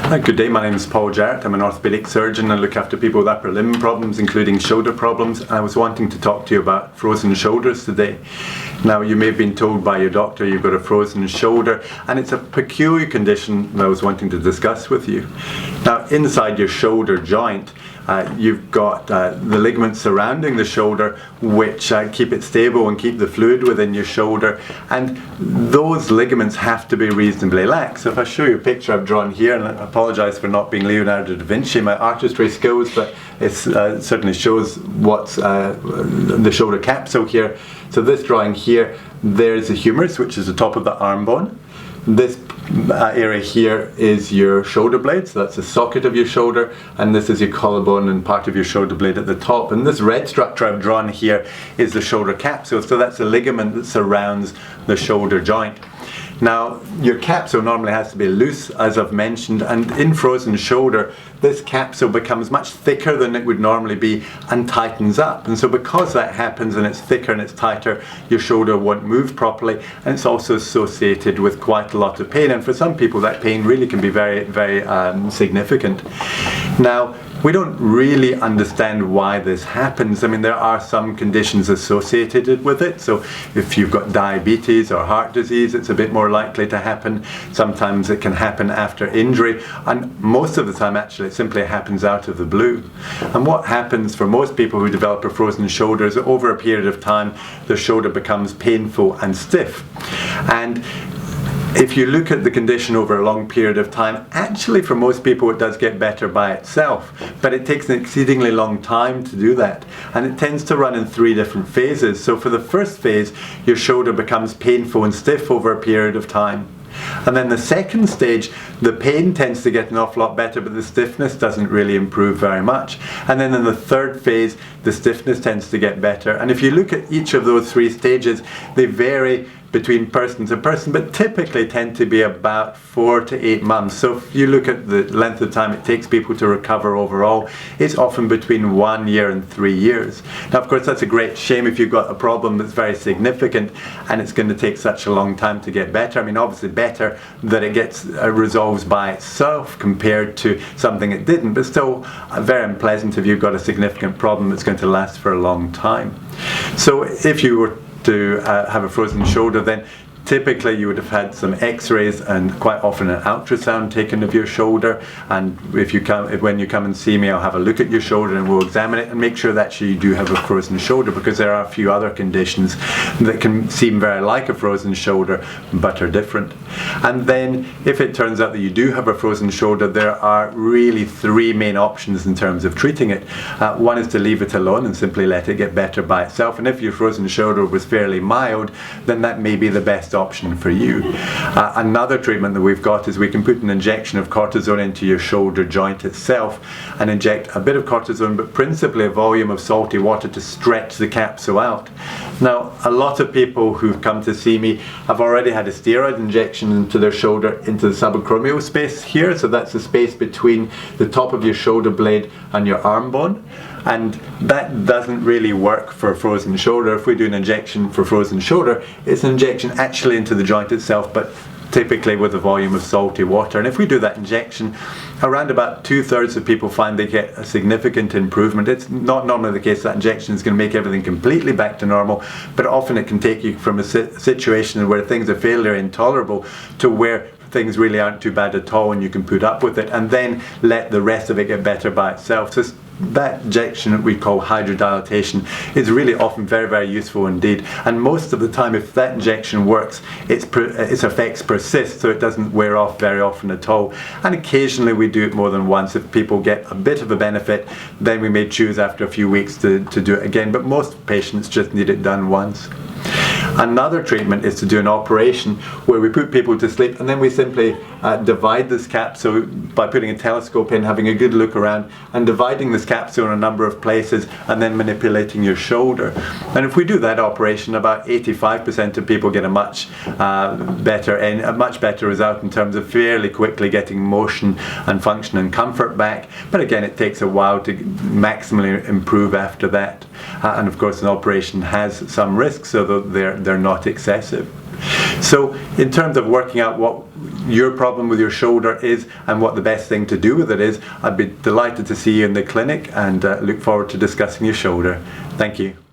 Hi, good day. My name is Paul Jarrett. I'm an orthopaedic surgeon. I look after people with upper limb problems, including shoulder problems. I was wanting to talk to you about frozen shoulders today. Now, you may have been told by your doctor you've got a frozen shoulder, and it's a peculiar condition that I was wanting to discuss with you. Now, inside your shoulder joint, you've got the ligaments surrounding the shoulder which keep it stable and keep the fluid within your shoulder, and those ligaments have to be reasonably lax. So if I show you a picture I've drawn here, and I apologise for not being Leonardo da Vinci, my artistry skills, but it certainly shows what's the shoulder capsule here. So this drawing here, there's the humerus, which is the top of the arm bone. This area here is your shoulder blade, so that's the socket of your shoulder, and this is your collarbone and part of your shoulder blade at the top. And this red structure I've drawn here is the shoulder capsule, so that's the ligament that surrounds the shoulder joint. Now, your capsule normally has to be loose, as I've mentioned, and in frozen shoulder, this capsule becomes much thicker than it would normally be and tightens up. And so because that happens and it's thicker and it's tighter, your shoulder won't move properly, and it's also associated with quite a lot of pain. And for some people, that pain really can be very, very significant. Now, we don't really understand why this happens. I mean, there are some conditions associated with it. So if you've got diabetes or heart disease, it's a bit more likely to happen. Sometimes it can happen after injury, and most of the time actually it simply happens out of the blue. And what happens for most people who develop a frozen shoulder is that over a period of time the shoulder becomes painful and stiff. And if you look at the condition over a long period of time, actually for most people it does get better by itself, but it takes an exceedingly long time to do that, and it tends to run in 3 different phases. So for the first phase, your shoulder becomes painful and stiff over a period of time. And then the second stage, the pain tends to get an awful lot better, but the stiffness doesn't really improve very much. And then in the third phase, the stiffness tends to get better. And if you look at each of those 3 stages, they vary between person to person, but typically tend to be about 4 to 8 months. So if you look at the length of time it takes people to recover overall, it's often between 1 year and 3 years. Now, of course, that's a great shame if you've got a problem that's very significant and it's going to take such a long time to get better. I mean, obviously better that it gets resolves by itself compared to something it didn't, but still very unpleasant if you've got a significant problem that's going to last for a long time. So if you were to have a frozen shoulder, then typically you would have had some x-rays and quite often an ultrasound taken of your shoulder. And when you come and see me, I'll have a look at your shoulder and we'll examine it and make sure that you do have a frozen shoulder, because there are a few other conditions that can seem very like a frozen shoulder but are different. And then if it turns out that you do have a frozen shoulder, there are really 3 main options in terms of treating it. One is to leave it alone and simply let it get better by itself. And if your frozen shoulder was fairly mild, then that may be the best option for you. Another treatment that we've got is we can put an injection of cortisone into your shoulder joint itself and inject a bit of cortisone, but principally a volume of salty water to stretch the capsule out. Now, a lot of people who've come to see me have already had a steroid injection into their shoulder, into the subacromial space here, so that's the space between the top of your shoulder blade and your arm bone. And that doesn't really work for a frozen shoulder. If we do an injection for frozen shoulder, it's an injection actually into the joint itself, but typically with a volume of salty water. And if we do that injection, around about 2/3 of people find they get a significant improvement. It's not normally the case that injection is going to make everything completely back to normal, but often it can take you from a situation where things are fairly intolerable to where things really aren't too bad at all and you can put up with it and then let the rest of it get better by itself. So that injection that we call hydrodilatation is really often very, very useful indeed. And most of the time, if that injection works, its effects persist, so it doesn't wear off very often at all. And occasionally we do it more than once. If people get a bit of a benefit, then we may choose after a few weeks to do it again. But most patients just need it done once. Another treatment is to do an operation where we put people to sleep and then we simply divide this capsule by putting a telescope in, having a good look around and dividing this capsule in a number of places and then manipulating your shoulder. And if we do that operation, about 85% of people get a much better result in terms of fairly quickly getting motion and function and comfort back. But again, it takes a while to maximally improve after that. And of course, an operation has some risks, so that they're not excessive. So in terms of working out what your problem with your shoulder is and what the best thing to do with it is, I'd be delighted to see you in the clinic and look forward to discussing your shoulder. Thank you.